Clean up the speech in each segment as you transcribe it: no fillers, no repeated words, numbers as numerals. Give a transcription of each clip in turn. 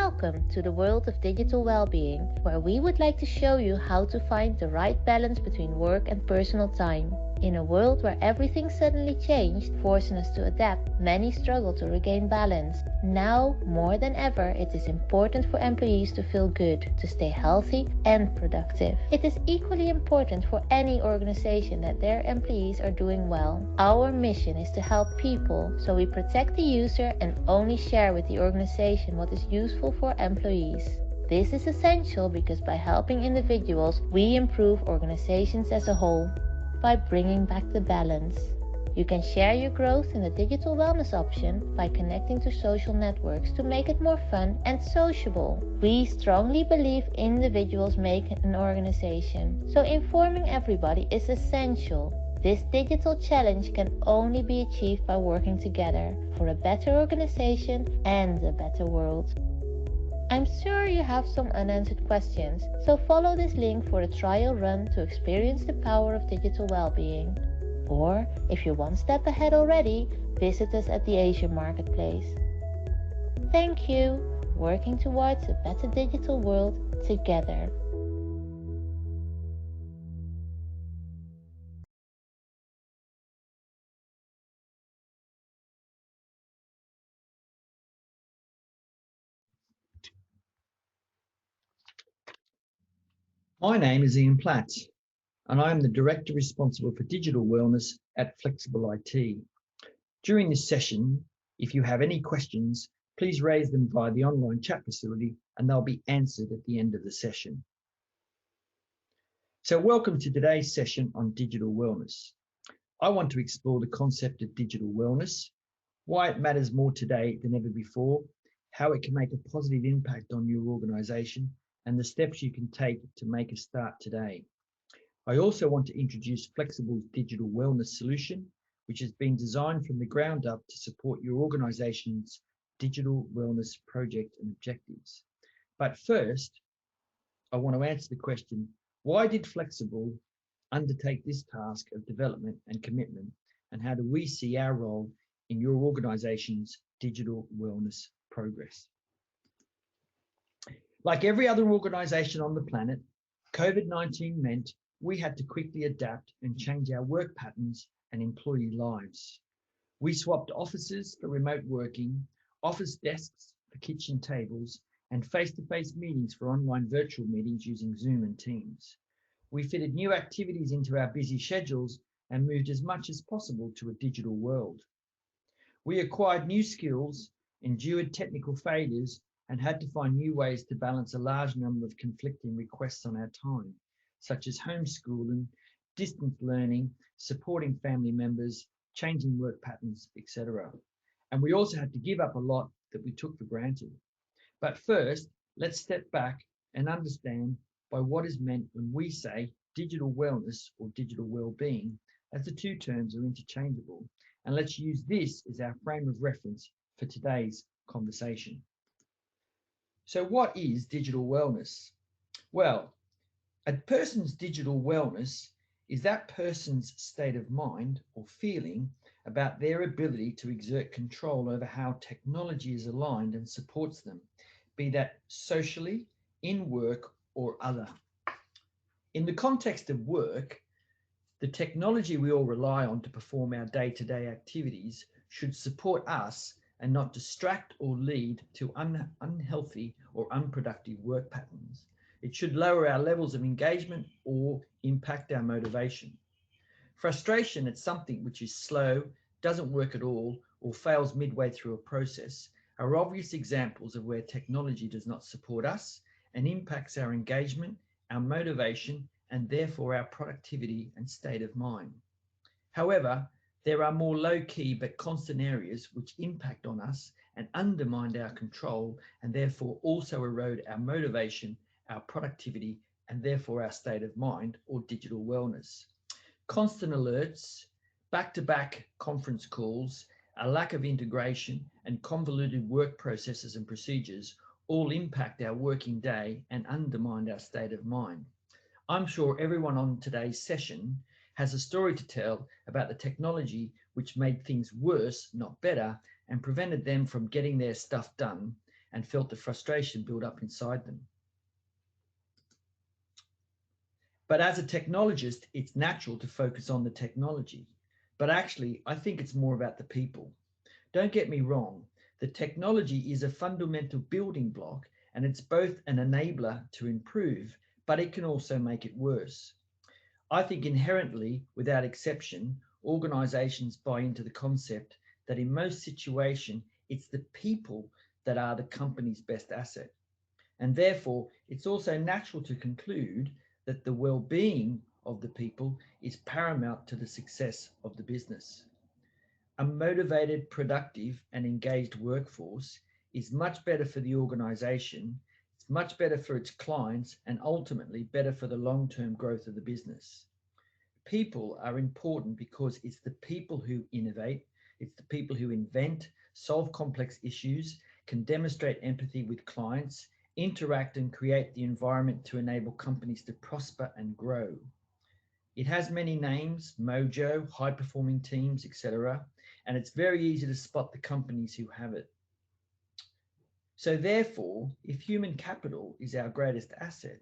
Welcome to the world of digital well-being, where we would like to show you how to find the right balance between work and personal time. In a world where everything suddenly changed, forcing us to adapt, many struggle to regain balance. Now, more than ever, it is important for employees to feel good, to stay healthy and productive. It is equally important for any organization that their employees are doing well. Our mission is to help people, so we protect the user and only share with the organization what is useful for employees. This is essential because by helping individuals, we improve organizations as a whole. By bringing back the balance. You can share your growth in the digital wellness option by connecting to social networks to make it more fun and sociable. We strongly believe individuals make an organization, so informing everybody is essential. This digital challenge can only be achieved by working together for a better organization and a better world. I'm sure you have some unanswered questions, so follow this link for a trial run to experience the power of digital well-being. Or, if you're one step ahead already, visit us at the Asia Marketplace. Thank you, working towards a better digital world together. My name is Ian Platt, and I am the Director responsible for digital wellness at Flexible IT. During this session, if you have any questions, please raise them via the online chat facility and they'll be answered at the end of the session. So welcome to today's session on digital wellness. I want to explore the concept of digital wellness, why it matters more today than ever before, how it can make a positive impact on your organisation, and the steps you can take to make a start today. I also want to introduce Flexible's digital wellness solution, which has been designed from the ground up to support your organisation's digital wellness project and objectives. But first, I want to answer the question, why did Flexible undertake this task of development and commitment, and how do we see our role in your organisation's digital wellness progress? Like every other organisation on the planet, COVID-19 meant we had to quickly adapt and change our work patterns and employee lives. We swapped offices for remote working, office desks for kitchen tables, and face-to-face meetings for online virtual meetings using Zoom and Teams. We fitted new activities into our busy schedules and moved as much as possible to a digital world. We acquired new skills, endured technical failures, and had to find new ways to balance a large number of conflicting requests on our time, such as homeschooling, distance learning, supporting family members, changing work patterns, etc. And we also had to give up a lot that we took for granted. But first, let's step back and understand by what is meant when we say digital wellness or digital well-being, as the two terms are interchangeable. And let's use this as our frame of reference for today's conversation. So what is digital wellness? Well, a person's digital wellness is that person's state of mind or feeling about their ability to exert control over how technology is aligned and supports them, be that socially, in work, or other. In the context of work, the technology we all rely on to perform our day-to-day activities should support us and not distract or lead to unhealthy or unproductive work patterns. It should lower our levels of engagement or impact our motivation. Frustration at something which is slow, doesn't work at all, or fails midway through a process are obvious examples of where technology does not support us and impacts our engagement, our motivation, and therefore our productivity and state of mind. However, there are more low-key but constant areas which impact on us and undermine our control and therefore also erode our motivation, our productivity, and therefore our state of mind or digital wellness. Constant alerts, back-to-back conference calls, a lack of integration, and convoluted work processes and procedures all impact our working day and undermine our state of mind. I'm sure everyone on today's session has a story to tell about the technology which made things worse, not better, and prevented them from getting their stuff done, and felt the frustration build up inside them. But as a technologist, it's natural to focus on the technology. But actually, I think it's more about the people. Don't get me wrong, the technology is a fundamental building block and it's both an enabler to improve, but it can also make it worse. I think inherently, without exception, organizations buy into the concept that in most situations, it's the people that are the company's best asset. And therefore, it's also natural to conclude that the well-being of the people is paramount to the success of the business. A motivated, productive, and engaged workforce is much better for the organization, it's much better for its clients, and ultimately better for the long-term growth of the business. People are important because it's the people who innovate, it's the people who invent, solve complex issues, can demonstrate empathy with clients, interact and create the environment to enable companies to prosper and grow. It has many names, mojo, high performing teams, etc. And it's very easy to spot the companies who have it. So therefore, if human capital is our greatest asset,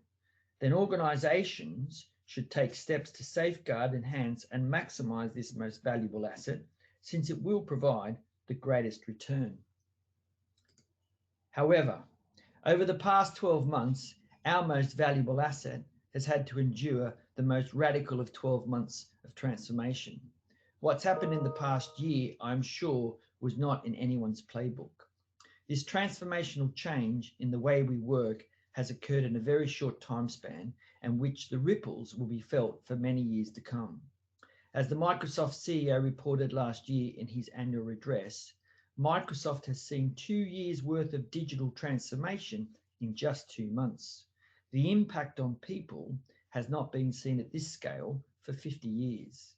then organizations should take steps to safeguard, enhance, and maximize this most valuable asset, since it will provide the greatest return. However, over the past 12 months, our most valuable asset has had to endure the most radical of 12 months of transformation. What's happened in the past year, I'm sure, was not in anyone's playbook. This transformational change in the way we work has occurred in a very short time span, and which the ripples will be felt for many years to come. As the Microsoft CEO reported last year in his annual address, Microsoft has seen 2 years worth of digital transformation in just 2 months. The impact on people has not been seen at this scale for 50 years.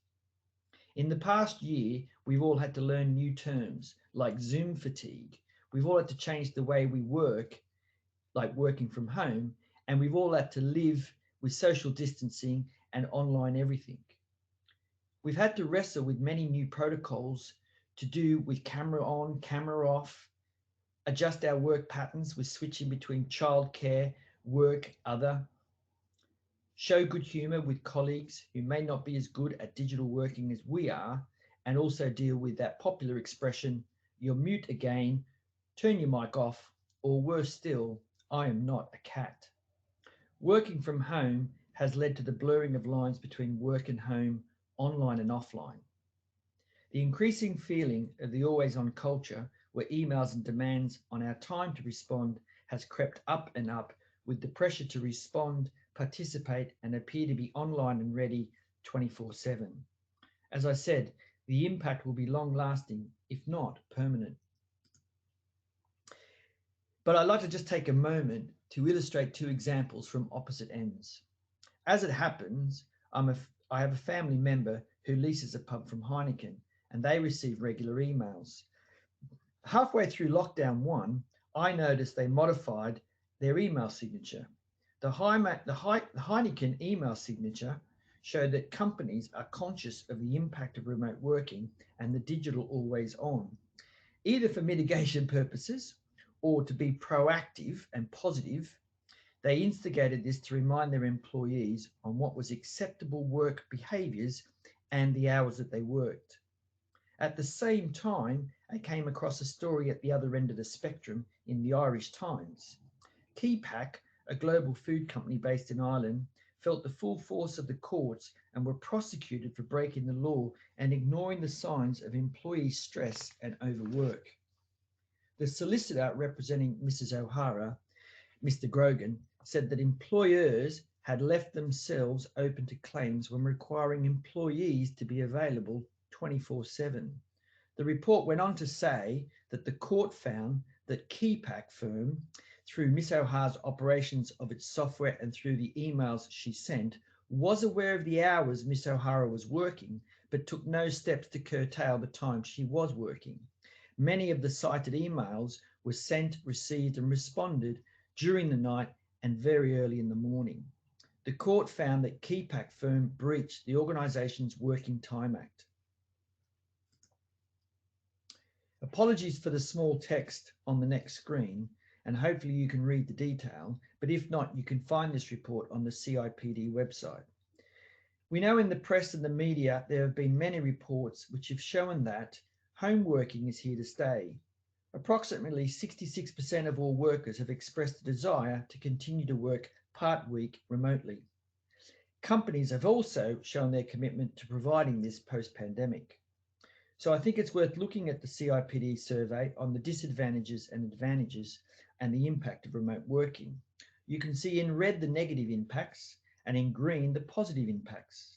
In the past year, we've all had to learn new terms like Zoom fatigue. We've all had to change the way we work, like working from home, and we've all had to live with social distancing and online everything. We've had to wrestle with many new protocols to do with camera on, camera off, adjust our work patterns with switching between childcare, work, other, show good humour with colleagues who may not be as good at digital working as we are, and also deal with that popular expression, you're mute again, turn your mic off, or worse still, I am not a cat. Working from home has led to the blurring of lines between work and home, online and offline. The increasing feeling of the always-on culture, where emails and demands on our time to respond has crept up and up, with the pressure to respond, participate, and appear to be online and ready 24/7. As I said, the impact will be long-lasting, if not permanent. But I'd like to just take a moment to illustrate 2 examples from opposite ends. As it happens, I have a family member who leases a pub from Heineken, and they receive regular emails. Halfway through lockdown 1, I noticed they modified their email signature. The Heineken email signature showed that companies are conscious of the impact of remote working and the digital always on, either for mitigation purposes or to be proactive and positive. They instigated this to remind their employees on what was acceptable work behaviours and the hours that they worked. At the same time, I came across a story at the other end of the spectrum in the Irish Times. Keypack, a global food company based in Ireland, felt the full force of the courts and were prosecuted for breaking the law and ignoring the signs of employee stress and overwork. The solicitor representing Mrs. O'Hara, Mr. Grogan, said that employers had left themselves open to claims when requiring employees to be available 24/7. The report went on to say that the court found that Keypack firm, through Miss O'Hara's operations of its software and through the emails she sent, was aware of the hours Miss O'Hara was working, but took no steps to curtail the time she was working. Many of the cited emails were sent, received, and responded during the night and very early in the morning. The court found that Keypack firm breached the organisation's Working Time Act. Apologies for the small text on the next screen, and hopefully you can read the detail, but if not, you can find this report on the CIPD website. We know in the press and the media there have been many reports which have shown that home working is here to stay. Approximately 66% of all workers have expressed a desire to continue to work part-week remotely. Companies have also shown their commitment to providing this post-pandemic. So I think it's worth looking at the CIPD survey on the disadvantages and advantages and the impact of remote working. You can see in red the negative impacts and in green the positive impacts.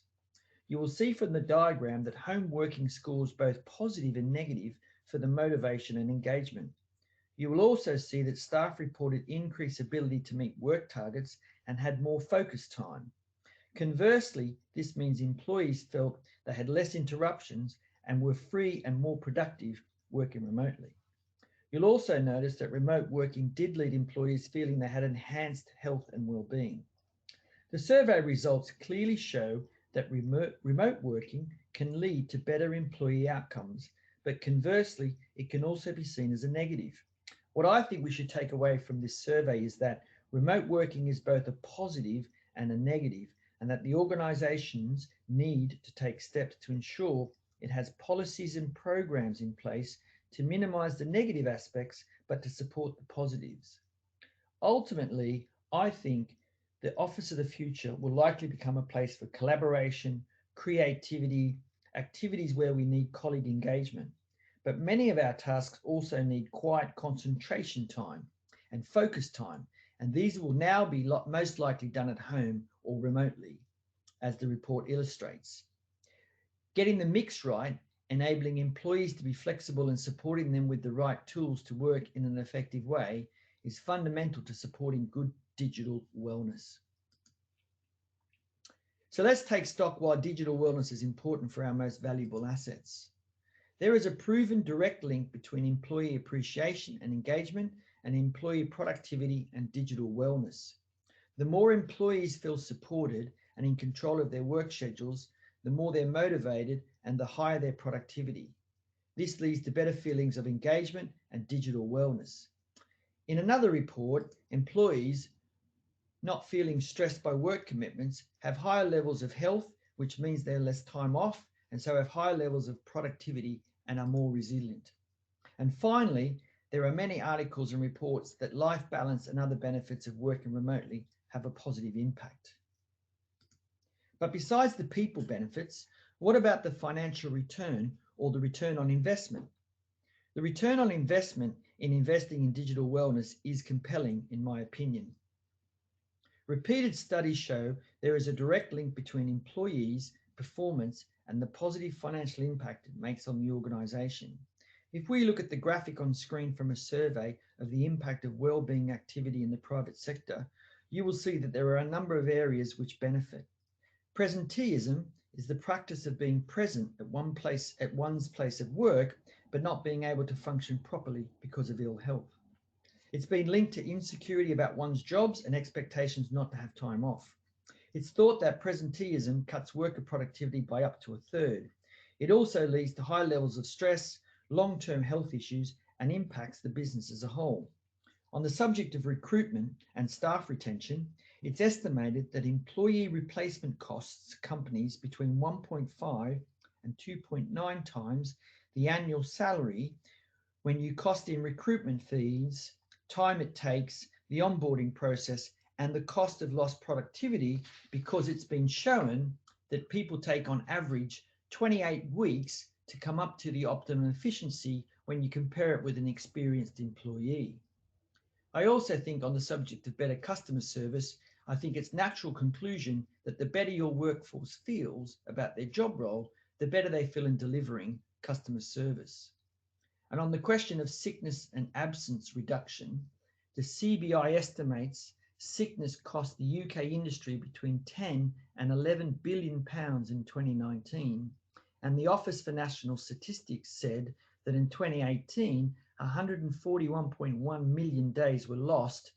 You will see from the diagram that home working scores both positive and negative for the motivation and engagement. You will also see that staff reported increased ability to meet work targets and had more focus time. Conversely, this means employees felt they had less interruptions and were free and more productive working remotely. You'll also notice that remote working did lead employees feeling they had enhanced health and well-being. The survey results clearly show that remote working can lead to better employee outcomes, but conversely, it can also be seen as a negative. What I think we should take away from this survey is that remote working is both a positive and a negative, and that the organisations need to take steps to ensure it has policies and programs in place to minimise the negative aspects, but to support the positives. Ultimately, I think the office of the future will likely become a place for collaboration, creativity, activities where we need colleague engagement. But many of our tasks also need quiet concentration time and focus time, and these will now be most likely done at home or remotely, as the report illustrates. Getting the mix right, enabling employees to be flexible and supporting them with the right tools to work in an effective way is fundamental to supporting good digital wellness. So let's take stock why digital wellness is important for our most valuable assets. There is a proven direct link between employee appreciation and engagement and employee productivity and digital wellness. The more employees feel supported and in control of their work schedules, the more they're motivated and the higher their productivity. This leads to better feelings of engagement and digital wellness. In another report, employees not feeling stressed by work commitments have higher levels of health, which means they're less time off and so have higher levels of productivity and are more resilient. And finally, there are many articles and reports that life balance and other benefits of working remotely have a positive impact. But besides the people benefits, what about the financial return or the return on investment? The return on investment in investing in digital wellness is compelling, in my opinion. Repeated studies show there is a direct link between employees' performance and the positive financial impact it makes on the organisation. If we look at the graphic on screen from a survey of the impact of wellbeing activity in the private sector, you will see that there are a number of areas which benefit. Presenteeism is the practice of being present at one's place of work, but not being able to function properly because of ill health. It's been linked to insecurity about one's jobs and expectations not to have time off. It's thought that presenteeism cuts worker productivity by up to a third. It also leads to high levels of stress, long-term health issues, and impacts the business as a whole. On the subject of recruitment and staff retention, it's estimated that employee replacement costs companies between 1.5 and 2.9 times the annual salary when you cost in recruitment fees, time it takes, the onboarding process, and the cost of lost productivity, because it's been shown that people take on average 28 weeks to come up to the optimum efficiency when you compare it with an experienced employee. I also think on the subject of better customer service, I think it's natural conclusion that the better your workforce feels about their job role, the better they feel in delivering customer service. And on the question of sickness and absence reduction, the CBI estimates sickness cost the UK industry between 10 and 11 billion pounds in 2019, and the Office for National Statistics said that in 2018, 141.1 million days were lost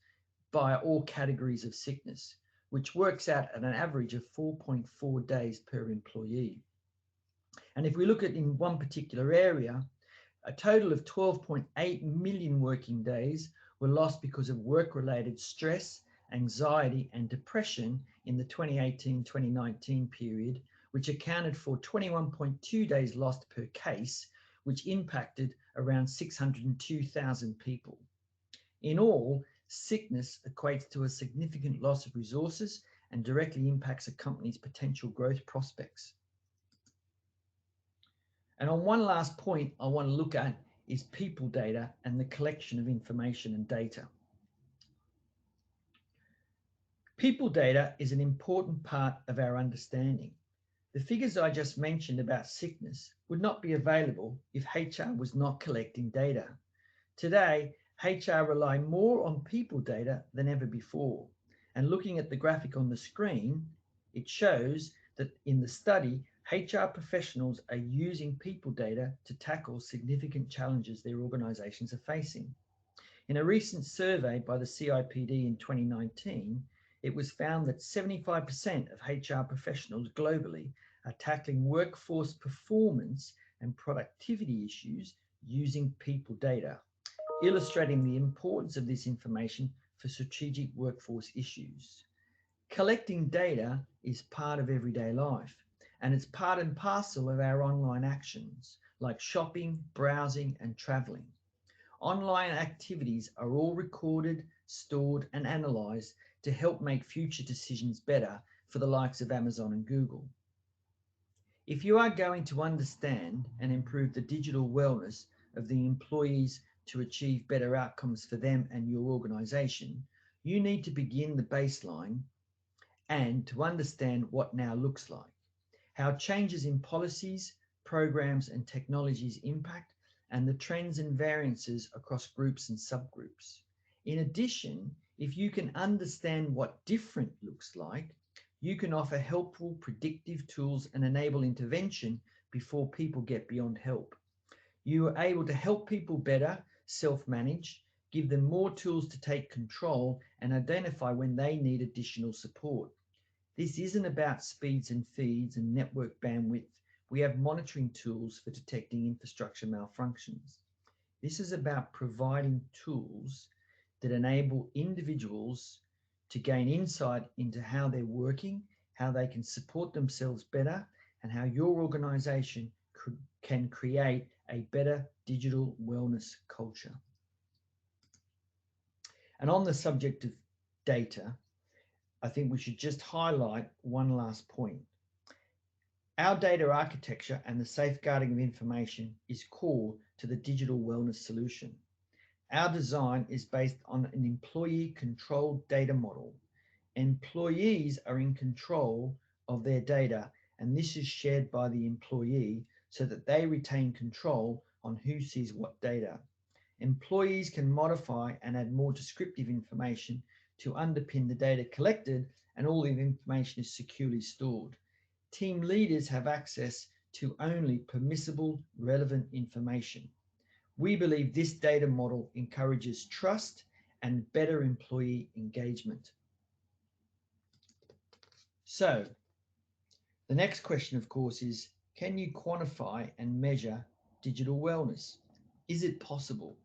by all categories of sickness, which works out at an average of 4.4 days per employee. And if we look at in one particular area, a total of 12.8 million working days were lost because of work-related stress, anxiety, and depression in the 2018-2019 period, which accounted for 21.2 days lost per case, which impacted around 602,000 people. In all, sickness equates to a significant loss of resources and directly impacts a company's potential growth prospects. And on one last point I want to look at is people data and the collection of information and data. People data is an important part of our understanding. The figures I just mentioned about sickness would not be available if HR was not collecting data. Today, HR rely more on people data than ever before. And looking at the graphic on the screen, it shows that in the study, HR professionals are using people data to tackle significant challenges their organisations are facing. In a recent survey by the CIPD in 2019, it was found that 75% of HR professionals globally are tackling workforce performance and productivity issues using people data, illustrating the importance of this information for strategic workforce issues. Collecting data is part of everyday life, and it's part and parcel of our online actions, like shopping, browsing, and travelling. Online activities are all recorded, stored, and analysed to help make future decisions better for the likes of Amazon and Google. If you are going to understand and improve the digital wellness of the employees to achieve better outcomes for them and your organisation, you need to begin the baseline and to understand what now looks like, how changes in policies, programs, and technologies impact, and the trends and variances across groups and subgroups. In addition, if you can understand what different looks like, you can offer helpful predictive tools and enable intervention before people get beyond help. You are able to help people better self-manage, give them more tools to take control, and identify when they need additional support. This isn't about speeds and feeds and network bandwidth. We have monitoring tools for detecting infrastructure malfunctions. This is about providing tools that enable individuals to gain insight into how they're working, how they can support themselves better, and how your organization can create a better digital wellness culture. And on the subject of data, I think we should just highlight one last point. Our data architecture and the safeguarding of information is core to the digital wellness solution. Our design is based on an employee-controlled data model. Employees are in control of their data, and this is shared by the employee so that they retain control on who sees what data. Employees can modify and add more descriptive information to underpin the data collected, and all the information is securely stored. Team leaders have access to only permissible, relevant information. We believe this data model encourages trust and better employee engagement. So, the next question, of course, is, can you quantify and measure digital wellness? Is it possible?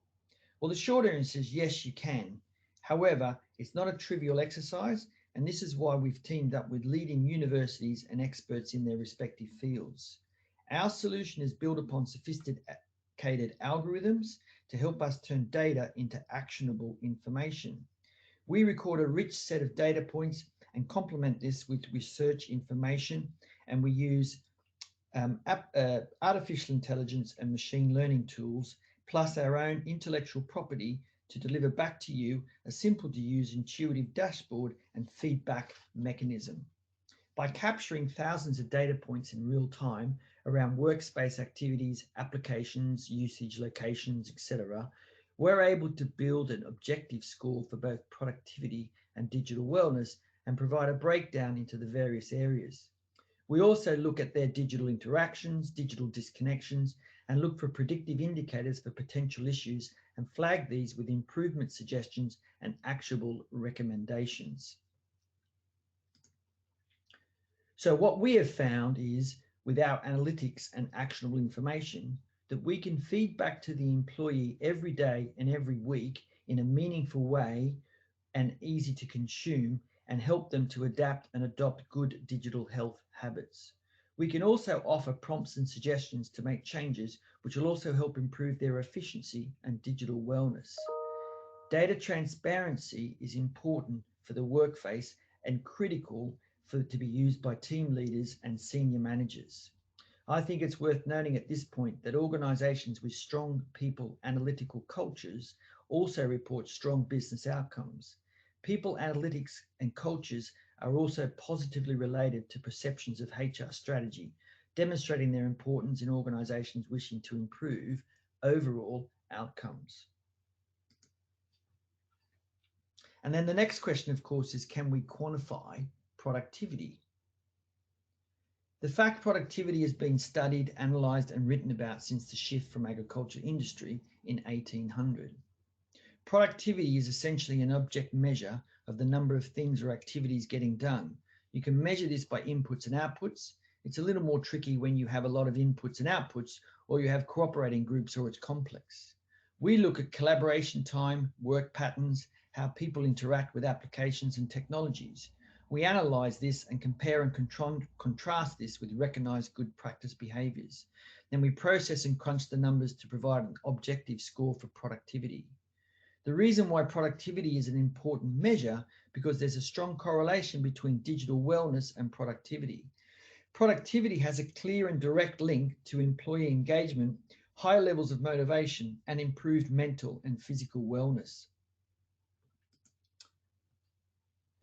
Well, the short answer is yes, you can. However, it's not a trivial exercise, and this is why we've teamed up with leading universities and experts in their respective fields. Our solution is built upon sophisticated algorithms to help us turn data into actionable information. We record a rich set of data points and complement this with research information, and we use artificial intelligence and machine learning tools, plus our own intellectual property, to deliver back to you a simple to use intuitive dashboard and feedback mechanism. By capturing thousands of data points in real time around workspace activities, applications, usage, locations, etc., we're able to build an objective score for both productivity and digital wellness and provide a breakdown into the various areas. We also look at their digital interactions, digital disconnections, and look for predictive indicators for potential issues and flag these with improvement suggestions and actionable recommendations. So what we have found is, with our analytics and actionable information, that we can feed back to the employee every day and every week in a meaningful way and easy to consume, and help them to adapt and adopt good digital health habits. We can also offer prompts and suggestions to make changes, which will also help improve their efficiency and digital wellness. Data transparency is important for the workplace and critical for it to be used by team leaders and senior managers. I think it's worth noting at this point that organisations with strong people analytical cultures also report strong business outcomes. People analytics and cultures are also positively related to perceptions of HR strategy, demonstrating their importance in organisations wishing to improve overall outcomes. And then the next question, of course, is can we quantify productivity? The fact productivity has been studied, analysed and written about since the shift from agriculture industry in 1800. Productivity is essentially an object measure of the number of things or activities getting done. You can measure this by inputs and outputs. It's a little more tricky when you have a lot of inputs and outputs, or you have cooperating groups, or it's complex. We look at collaboration time, work patterns, how people interact with applications and technologies. We analyse this and compare and contrast this with recognised good practice behaviours. Then we process and crunch the numbers to provide an objective score for productivity. The reason why productivity is an important measure because there's a strong correlation between digital wellness and productivity. Productivity has a clear and direct link to employee engagement, high levels of motivation, and improved mental and physical wellness.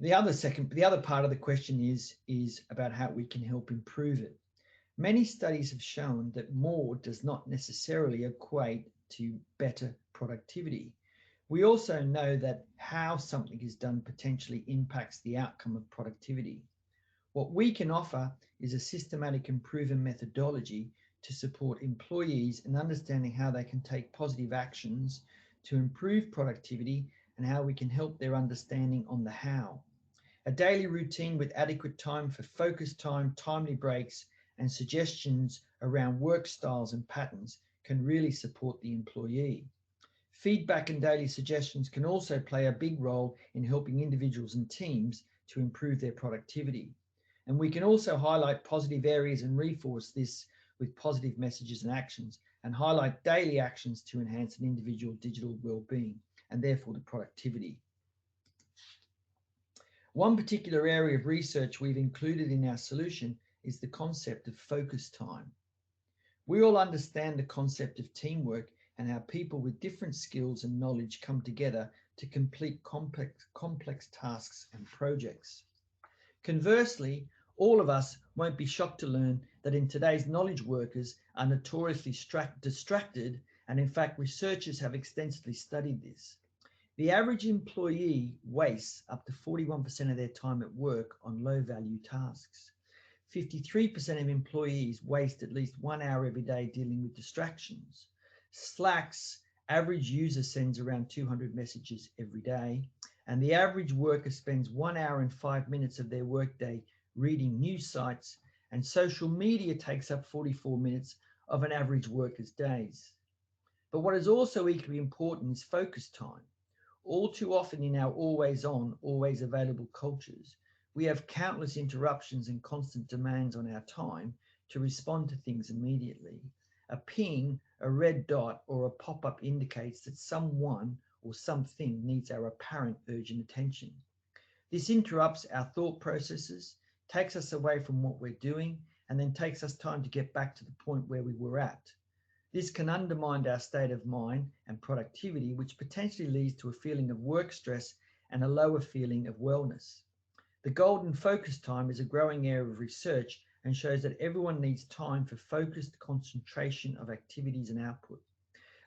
The other part of the question is about how we can help improve it. Many studies have shown that more does not necessarily equate to better productivity. We also know that how something is done potentially impacts the outcome of productivity. What we can offer is a systematic improvement methodology to support employees in understanding how they can take positive actions to improve productivity and how we can help their understanding on the how. A daily routine with adequate time for focus time, timely breaks, and suggestions around work styles and patterns can really support the employee. Feedback and daily suggestions can also play a big role in helping individuals and teams to improve their productivity. And we can also highlight positive areas and reinforce this with positive messages and actions, and highlight daily actions to enhance an individual digital well-being and therefore the productivity. One particular area of research we've included in our solution is the concept of focus time. We all understand the concept of teamwork and how people with different skills and knowledge come together to complete complex tasks and projects. Conversely, all of us won't be shocked to learn that in today's knowledge workers are notoriously distracted, and in fact researchers have extensively studied this. The average employee wastes up to 41% of their time at work on low-value tasks. 53% of employees waste at least 1 hour every day dealing with distractions. Slack's average user sends around 200 messages every day, and the average worker spends 1 hour and 5 minutes of their workday reading news sites, and social media takes up 44 minutes of an average worker's days. But what is also equally important is focus time. All too often in our always on, always available cultures, we have countless interruptions and constant demands on our time to respond to things immediately. A ping, a red dot, or a pop-up indicates that someone or something needs our apparent urgent attention. This interrupts our thought processes, takes us away from what we're doing, and then takes us time to get back to the point where we were at. This can undermine our state of mind and productivity, which potentially leads to a feeling of work stress and a lower feeling of wellness. The golden focus time is a growing area of research and shows that everyone needs time for focused concentration of activities and output.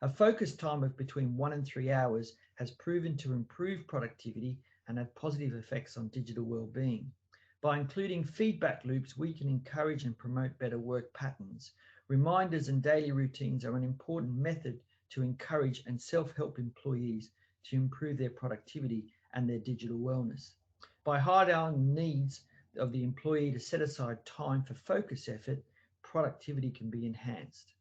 A focus time of between 1 and 3 hours has proven to improve productivity and have positive effects on digital well-being. By including feedback loops, we can encourage and promote better work patterns. Reminders and daily routines are an important method to encourage and self-help employees to improve their productivity and their digital wellness. By highlighting the needs of the employee to set aside time for focus effort, productivity can be enhanced.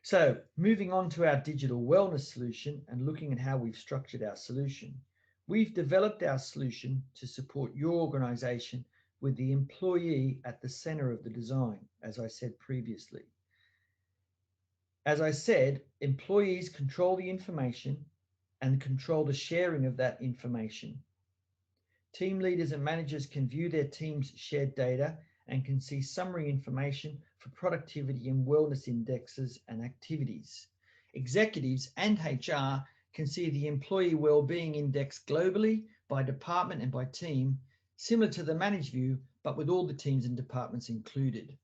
So moving on to our digital wellness solution and looking at how we've structured our solution. We've developed our solution to support your organization with the employee at the center of the design, as I said previously. As I said, employees control the information and control the sharing of that information. Team leaders and managers can view their team's shared data and can see summary information for productivity and wellness indexes and activities. Executives and HR can see the employee wellbeing index globally by department and by team, similar to the managed view, but with all the teams and departments included.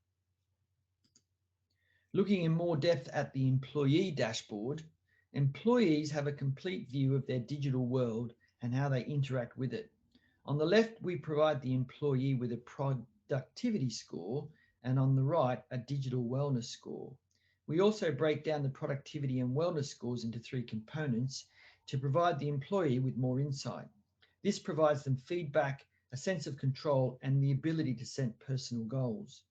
Looking in more depth at the employee dashboard, employees have a complete view of their digital world and how they interact with it. On the left, we provide the employee with a productivity score, and on the right, a digital wellness score. We also break down the productivity and wellness scores into 3 components to provide the employee with more insight. This provides them feedback, a sense of control, and the ability to set personal goals.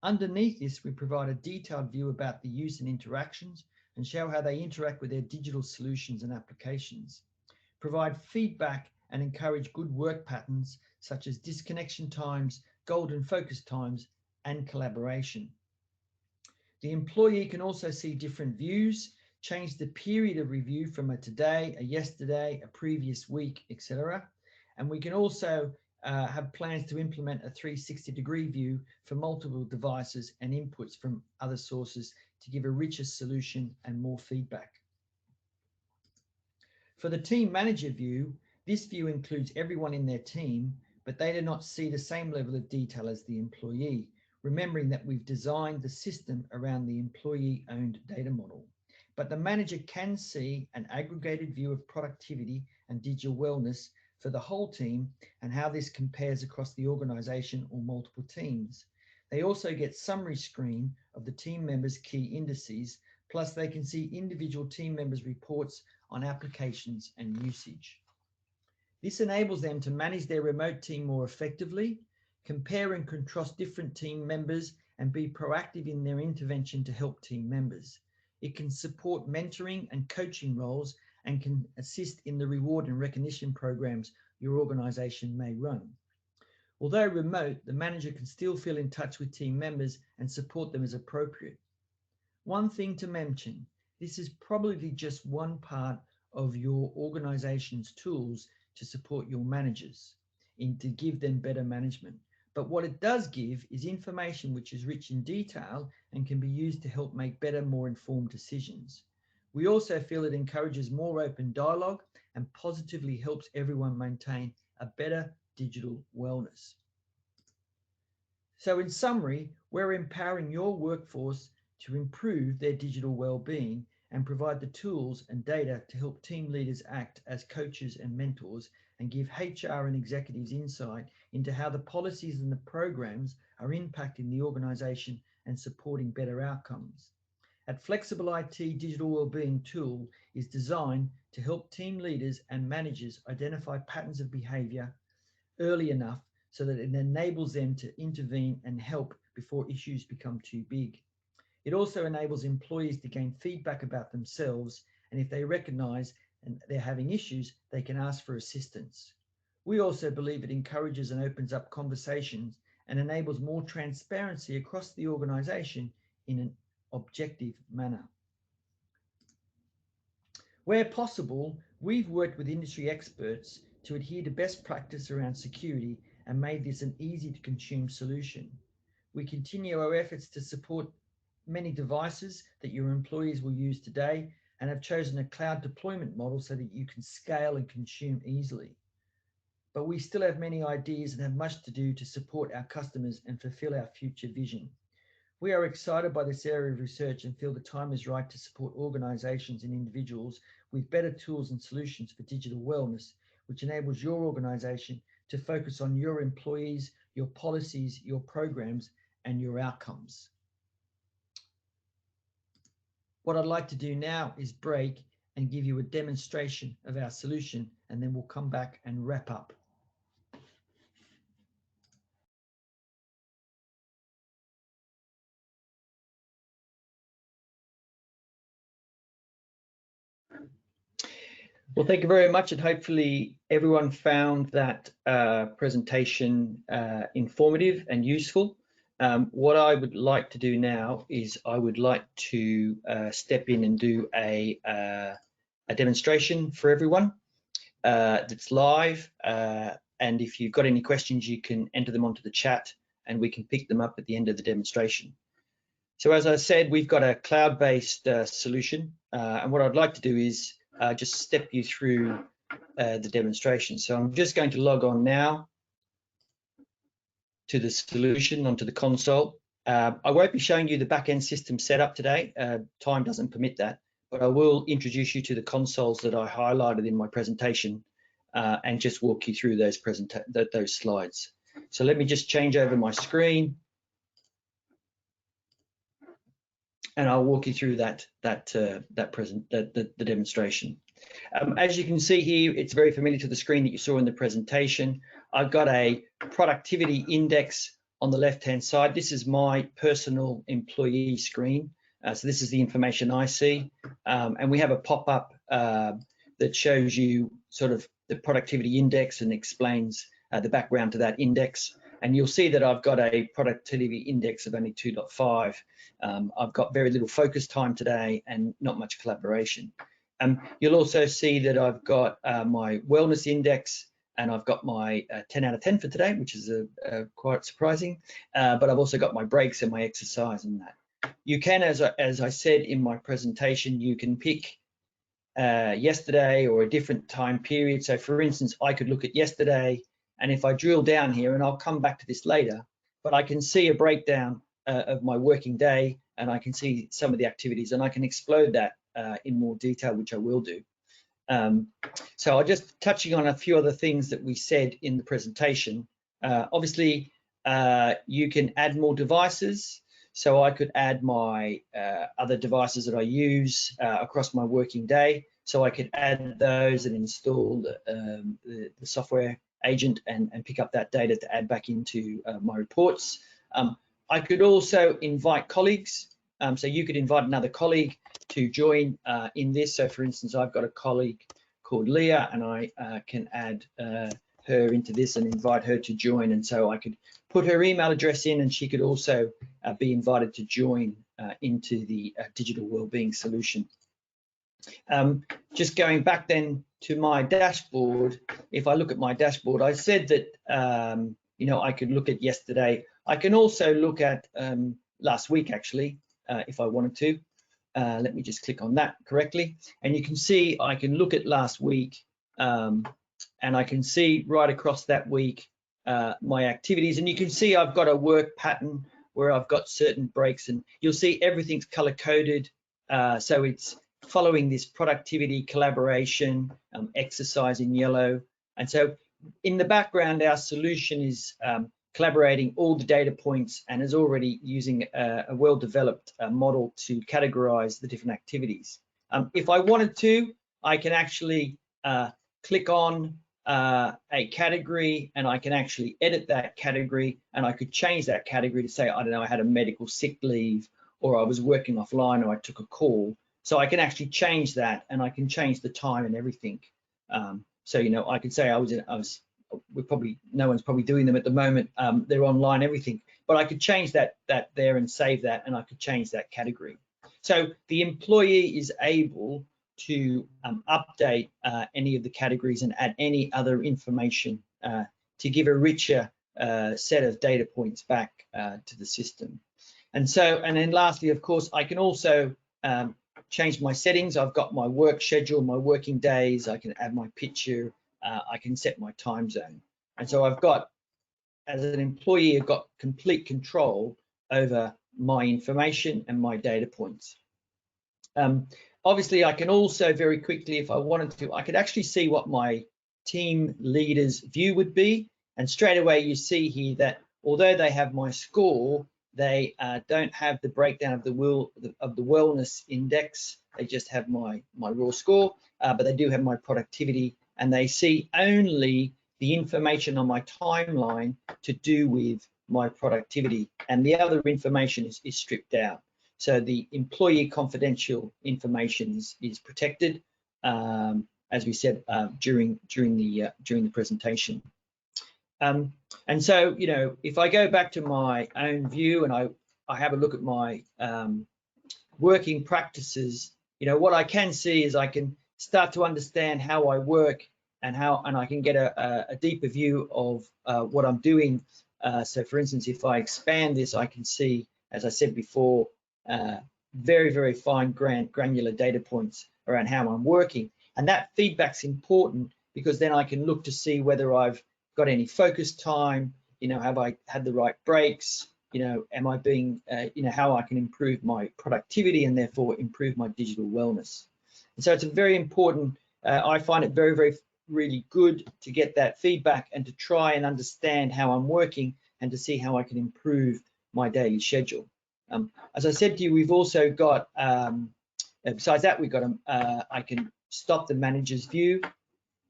Underneath this, we provide a detailed view about the use and interactions and show how they interact with their digital solutions and applications. Provide feedback and encourage good work patterns such as disconnection times, golden focus times, and collaboration. The employee can also see different views, change the period of review from a today, a yesterday, a previous week, etc. And we can also have plans to implement a 360-degree view for multiple devices and inputs from other sources to give a richer solution and more feedback. For the team manager view, this view includes everyone in their team, but they do not see the same level of detail as the employee, remembering that we've designed the system around the employee-owned data model. But the manager can see an aggregated view of productivity and digital wellness for the whole team and how this compares across the organization or multiple teams. They also get summary screen of the team members' key indices, plus they can see individual team members' reports on applications and usage. This enables them to manage their remote team more effectively, compare and contrast different team members, and be proactive in their intervention to help team members. It can support mentoring and coaching roles and can assist in the reward and recognition programs your organization may run. Although remote, the manager can still feel in touch with team members and support them as appropriate. One thing to mention, this is probably just one part of your organization's tools to support your managers and to give them better management. But what it does give is information which is rich in detail and can be used to help make better, more informed decisions. We also feel it encourages more open dialogue and positively helps everyone maintain a better digital wellness. So in summary, we're empowering your workforce to improve their digital well-being and provide the tools and data to help team leaders act as coaches and mentors and give HR and executives insight into how the policies and the programs are impacting the organization and supporting better outcomes. At Flexible IT, Digital Wellbeing tool is designed to help team leaders and managers identify patterns of behavior early enough so that it enables them to intervene and help before issues become too big. It also enables employees to gain feedback about themselves, and if they recognize and they're having issues, they can ask for assistance. We also believe it encourages and opens up conversations and enables more transparency across the organization in an objective manner. Where possible, we've worked with industry experts to adhere to best practice around security and made this an easy to consume solution. We continue our efforts to support many devices that your employees will use today and have chosen a cloud deployment model so that you can scale and consume easily. But we still have many ideas and have much to do to support our customers and fulfill our future vision. We are excited by this area of research and feel the time is right to support organizations and individuals with better tools and solutions for digital wellness, which enables your organization to focus on your employees, your policies, your programs, and your outcomes. What I'd like to do now is break and give you a demonstration of our solution, and then we'll come back and wrap up. Well, thank you very much, and hopefully everyone found that presentation informative and useful. What I would like to do now is I would like to step in and do a demonstration for everyone that's live. And if you've got any questions, you can enter them onto the chat and we can pick them up at the end of the demonstration. So as I said, we've got a cloud-based solution, and what I'd like to do is just step you through the demonstration. So I'm just going to log on now to the solution, onto the console. I won't be showing you the back-end system setup today. Time doesn't permit that, but I will introduce you to the consoles that I highlighted in my presentation and just walk you through those slides. So let me just change over my screen, and I'll walk you through the demonstration. As you can see here, it's very familiar to the screen that you saw in the presentation. I've got a productivity index on the left-hand side. This is my personal employee screen. So this is the information I see. And we have a pop-up that shows you sort of the productivity index and explains the background to that index. And you'll see that I've got a productivity index of only 2.5. I've got very little focus time today and not much collaboration. You'll also see that I've got my wellness index, and I've got my 10 out of 10 for today, which is quite surprising. But I've also got my breaks and my exercise and that. You can, as I said in my presentation, you can pick yesterday or a different time period. So for instance, I could look at yesterday, and if I drill down here, and I'll come back to this later, but I can see a breakdown of my working day, and I can see some of the activities, and I can explode that in more detail, which I will do. So I'm just touching on a few other things that we said in the presentation. Obviously, you can add more devices. So I could add my other devices that I use across my working day. So I could add those and install the software agent and pick up that data to add back into my reports. I could also invite colleagues. So you could invite another colleague to join in this. So for instance, I've got a colleague called Leah, and I can add her into this and invite her to join. And so I could put her email address in, and she could also be invited to join into the digital wellbeing solution. Just going back then to my dashboard, if I look at my dashboard, I said that you know, I could look at yesterday. I can also look at last week, actually, if I wanted to. Let me just click on that correctly. And you can see I can look at last week, and I can see right across that week my activities. And you can see I've got a work pattern where I've got certain breaks, and you'll see everything's color coded. So it's following this productivity, collaboration, exercise in yellow. And so in the background, our solution is collaborating all the data points and is already using a well-developed model to categorize the different activities. If I wanted to, I can actually click on a category, and I can actually edit that category, and I could change that category to say, I don't know, I had a medical sick leave, or I was working offline, or I took a call. So I can actually change that, and I can change the time and everything. So, you know, I could say no one's probably doing them at the moment. They're online, everything, but I could change that there and save that, and I could change that category. So the employee is able to update any of the categories and add any other information to give a richer set of data points back to the system. And then lastly, of course, I can also change my settings. I've got my work schedule, my working days. I can add my picture. I can set my time zone. And so I've got, as an employee, I've got complete control over my information and my data points. Obviously, I can also very quickly, if I wanted to, I could actually see what my team leader's view would be. And straight away, you see here that although they have my score, they don't have the breakdown of the wellness index. They just have my raw score, but they do have my productivity, and they see only the information on my timeline to do with my productivity, and the other information is stripped out. So the employee confidential information is protected, as we said during the presentation. And so, you know, if I go back to my own view and I have a look at my working practices, you know, what I can see is I can start to understand how I work and I can get a deeper view of what I'm doing. So for instance, if I expand this, I can see, as I said before, very, very fine granular data points around how I'm working. And that feedback's important because then I can look to see whether I've got any focus time, you know, have I had the right breaks, you know, am I being, you know, how I can improve my productivity and therefore improve my digital wellness. And so it's a very important, I find it very, very, really good to get that feedback and to try and understand how I'm working and to see how I can improve my daily schedule. As I said to you, we've also got, besides that, we've got, I can stop the manager's view.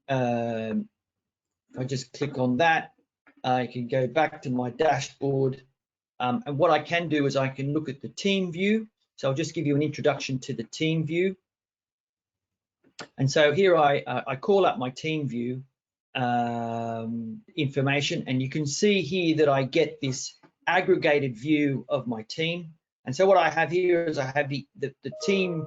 If I just click on that, I can go back to my dashboard. And what I can do is I can look at the team view. So I'll just give you an introduction to the team view. And so here I call up my team view information, and you can see here that I get this aggregated view of my team. And so what I have here is I have the team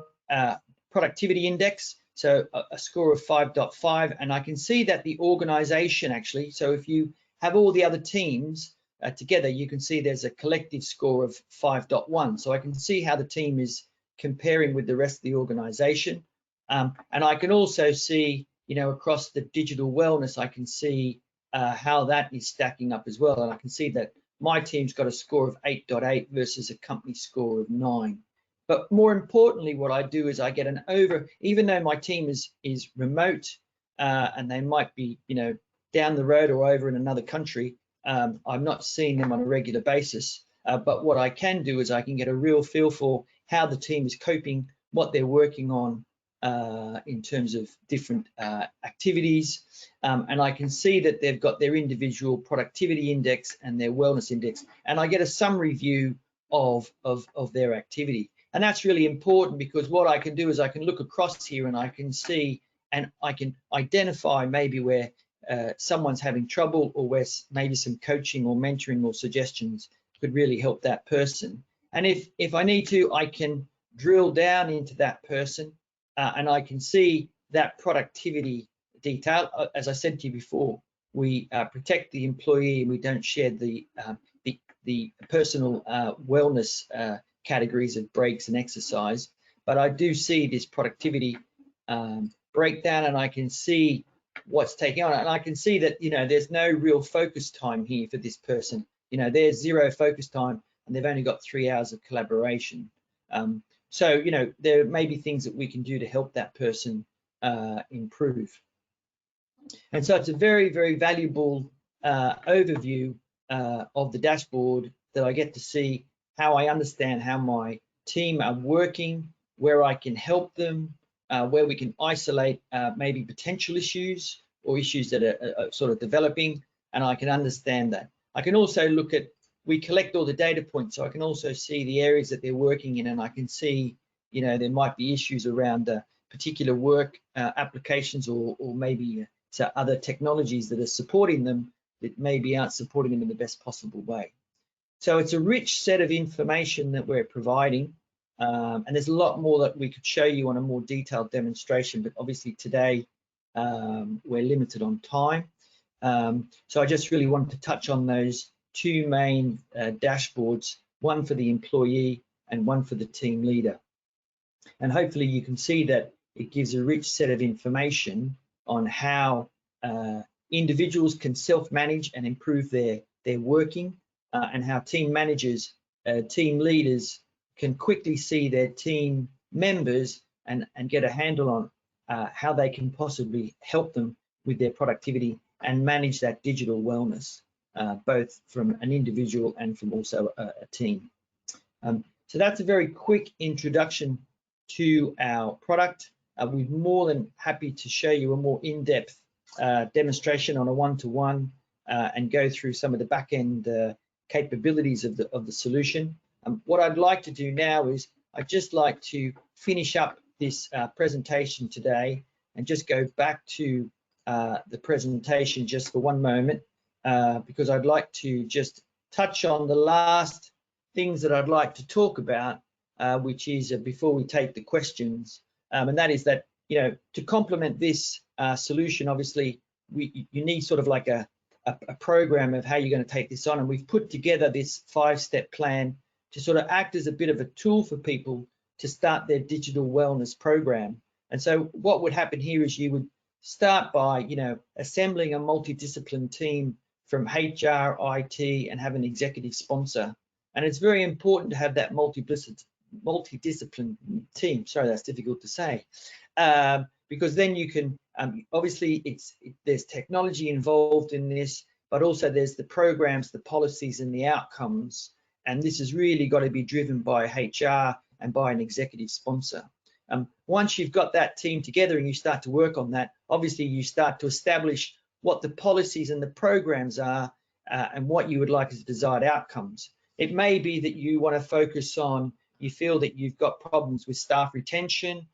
productivity index, so a score of 5.5, and I can see that the organization actually, so if you have all the other teams together, you can see there's a collective score of 5.1. So I can see how the team is comparing with the rest of the organization. And I can also see, you know, across the digital wellness, I can see how that is stacking up as well. And I can see that my team's got a score of 8.8 versus a company score of 9. But more importantly, what I do is I get an even though my team is remote and they might be, you know, down the road or over in another country, I'm not seeing them on a regular basis. But what I can do is I can get a real feel for how the team is coping, what they're working on in terms of different activities. And I can see that they've got their individual productivity index and their wellness index. And I get a summary view of their activity. And that's really important because what I can do is I can look across here and I can see and I can identify maybe where someone's having trouble or where maybe some coaching or mentoring or suggestions could really help that person. And if I need to, I can drill down into that person and I can see that productivity detail. As I said to you before, we protect the employee and we don't share the personal wellness categories of breaks and exercise. But I do see this productivity breakdown and I can see what's taking on, and I can see that, you know, there's no real focus time here for this person. You know, there's 0 focus time and they've only got 3 hours of collaboration. So, you know, there may be things that we can do to help that person improve. And so it's a very, very valuable overview of the dashboard that I get to see how I understand how my team are working, where I can help them, where we can isolate maybe potential issues or issues that are sort of developing, and I can understand that. I can also look at, we collect all the data points, so I can also see the areas that they're working in, and I can see, you know, there might be issues around particular work applications or maybe other technologies that are supporting them that maybe aren't supporting them in the best possible way. So it's a rich set of information that we're providing. And there's a lot more that we could show you on a more detailed demonstration, but obviously today we're limited on time. So I just really wanted to touch on those 2 main dashboards, one for the employee and one for the team leader. And hopefully you can see that it gives a rich set of information on how individuals can self-manage and improve their working, and how team managers, team leaders can quickly see their team members and get a handle on how they can possibly help them with their productivity and manage that digital wellness, both from an individual and from also a team. So that's a very quick introduction to our product. We're more than happy to show you a more in-depth demonstration on a one-to-one and go through some of the back-end capabilities of the solution. What I'd like to do now is I'd just like to finish up this presentation today and just go back to the presentation just for one moment, because I'd like to just touch on the last things that I'd like to talk about, which is before we take the questions, and that is that, you know, to complement this solution, obviously you need sort of like a program of how you're going to take this on, and we've put together this 5-step plan to sort of act as a bit of a tool for people to start their digital wellness program. And so what would happen here is you would start by, you know, assembling a multidisciplinary team from HR, IT, and have an executive sponsor. And it's very important to have that multidisciplinary team. Sorry, that's difficult to say. Because then you can, obviously there's technology involved in this, but also there's the programs, the policies, and the outcomes. And this has really got to be driven by HR and by an executive sponsor. Once you've got that team together and you start to work on that, obviously you start to establish what the policies and the programs are, and what you would like as desired outcomes. It may be that you want to focus on, you feel that you've got problems with staff retention.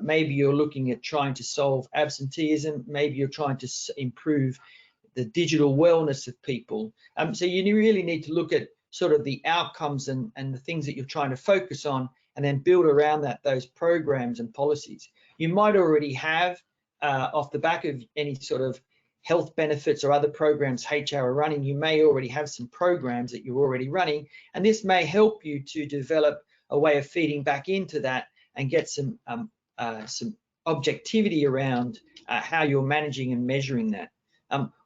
Maybe you're looking at trying to solve absenteeism. Maybe you're trying to improve the digital wellness of people. So you really need to look at sort of the outcomes and the things that you're trying to focus on, and then build around that those programs and policies. You might already have, off the back of any sort of health benefits or other programs HR are running, you may already have some programs that you're already running, and this may help you to develop a way of feeding back into that and get some objectivity around how you're managing and measuring that.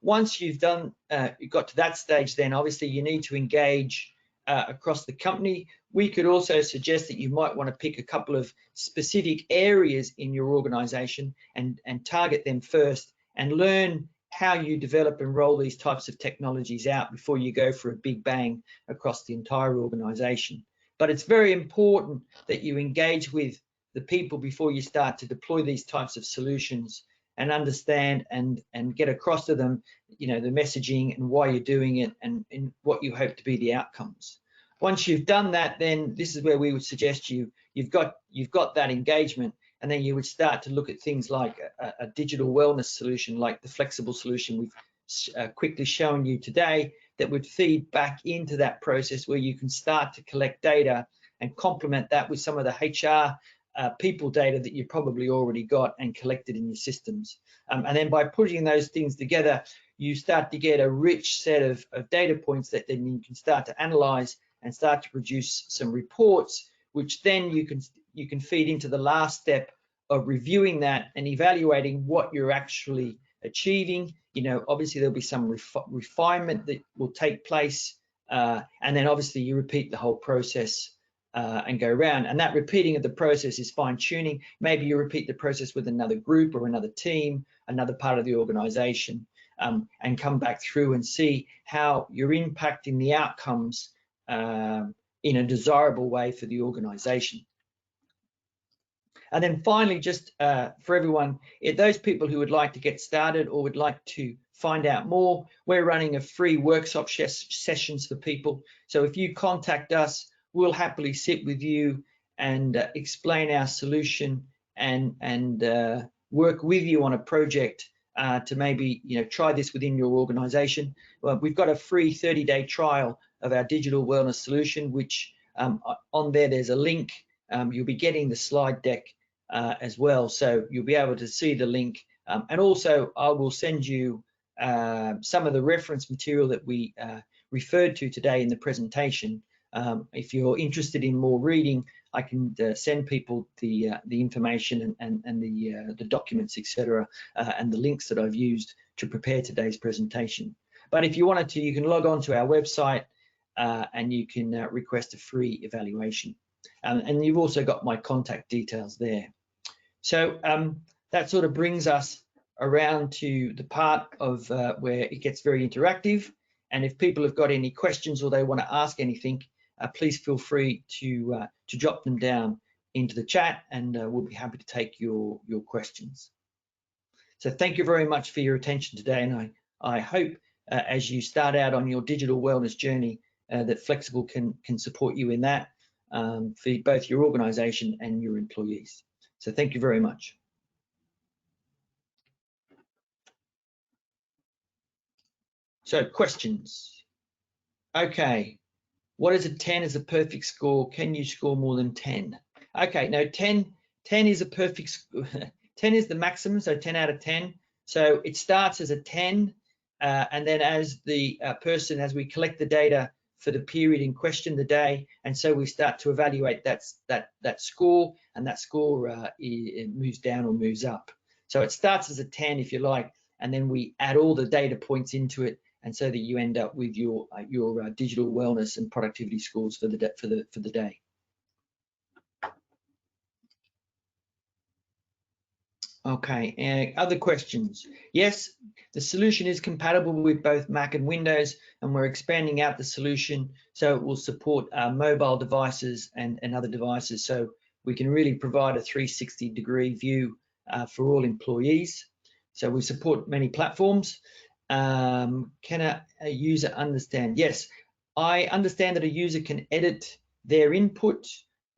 Once you've done, you got to that stage, then obviously you need to engage across the company. We could also suggest that you might want to pick a couple of specific areas in your organization and target them first, and learn how you develop and roll these types of technologies out before you go for a big bang across the entire organization. But it's very important that you engage with the people before you start to deploy these types of solutions, and understand and get across to them, you know, the messaging and why you're doing it, and what you hope to be the outcomes. Once you've done that, then this is where we would suggest you've got that engagement, and then you would start to look at things like a digital wellness solution, like the flexible solution we've quickly shown you today, that would feed back into that process, where you can start to collect data and complement that with some of the HR people data that you probably already got and collected in your systems. And then by putting those things together, you start to get a rich set of data points that then you can start to analyze and start to produce some reports, which then you can feed into the last step of reviewing that and evaluating what you're actually achieving. You know, obviously there'll be some refinement that will take place, and then obviously you repeat the whole process and go around. And that repeating of the process is fine tuning. Maybe you repeat the process with another group or another team, another part of the organization, and come back through and see how you're impacting the outcomes in a desirable way for the organization. And then finally, just for everyone, those people who would like to get started or would like to find out more, we're running a free workshop sessions for people. So if you contact us, we'll happily sit with you and explain our solution and work with you on a project to maybe, you know, try this within your organization. Well, we've got a free 30-day trial of our digital wellness solution, which on there's a link. You'll be getting the slide deck as well, so you'll be able to see the link. And also I will send you some of the reference material that we referred to today in the presentation. If you're interested in more reading, I can send people the information and the documents, etc., and the links that I've used to prepare today's presentation. But if you wanted to, you can log on to our website and you can request a free evaluation. And you've also got my contact details there. So that sort of brings us around to the part of where it gets very interactive. And if people have got any questions or they want to ask anything, please feel free to drop them down into the chat, and we'll be happy to take your questions. So thank you very much for your attention today, and I hope as you start out on your digital wellness journey that Flexible can support you in that for both your organization and your employees. So thank you very much. So questions. Okay, what is a 10 as a perfect score? Can you score more than 10? Okay, no, 10 is a perfect 10 is the maximum, so 10 out of 10. So it starts as a 10, and then as the person, as we collect the data for the period in question, the day, and so we start to evaluate that score, and that score it moves down or moves up. So it starts as a 10, if you like, and then we add all the data points into it, and so that you end up with your digital wellness and productivity scores for the day. Okay, other questions? Yes, the solution is compatible with both Mac and Windows, and we're expanding out the solution so it will support mobile devices and other devices, so we can really provide a 360-degree view for all employees. So we support many platforms. Can a user understand? Yes, I understand that a user can edit their input.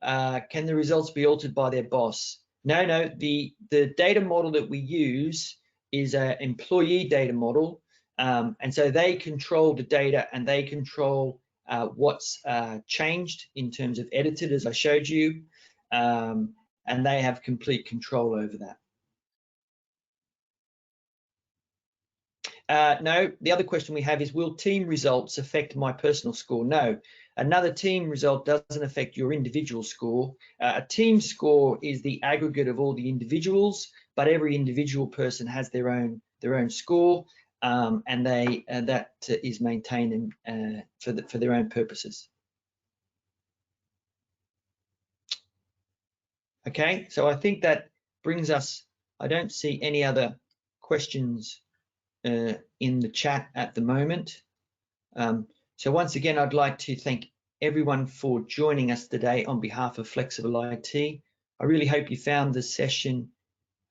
Can the results be altered by their boss? No, the data model that we use is an employee data model, and so they control the data and they control what's changed in terms of edited, as I showed you, and they have complete control over that. No, the other question we have is, will team results affect my personal score? No, another team result doesn't affect your individual score. A team score is the aggregate of all the individuals, but every individual person has their own score, and that is maintained for their own purposes. Okay, so I think that brings us, I don't see any other questions in the chat at the moment. So once again, I'd like to thank everyone for joining us today on behalf of Flexible IT. I really hope you found this session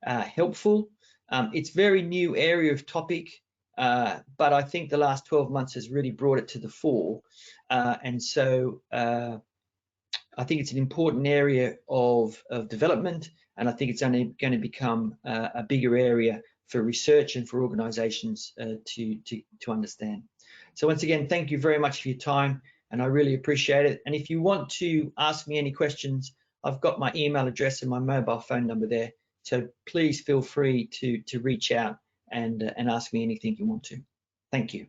helpful. It's a very new area of topic, but I think the last 12 months has really brought it to the fore. And so I think it's an important area of development, and I think it's only going to become a bigger area for research and for organizations to understand. So once again, thank you very much for your time, and I really appreciate it. And if you want to ask me any questions, I've got my email address and my mobile phone number there. So please feel free to reach out and ask me anything you want to. Thank you.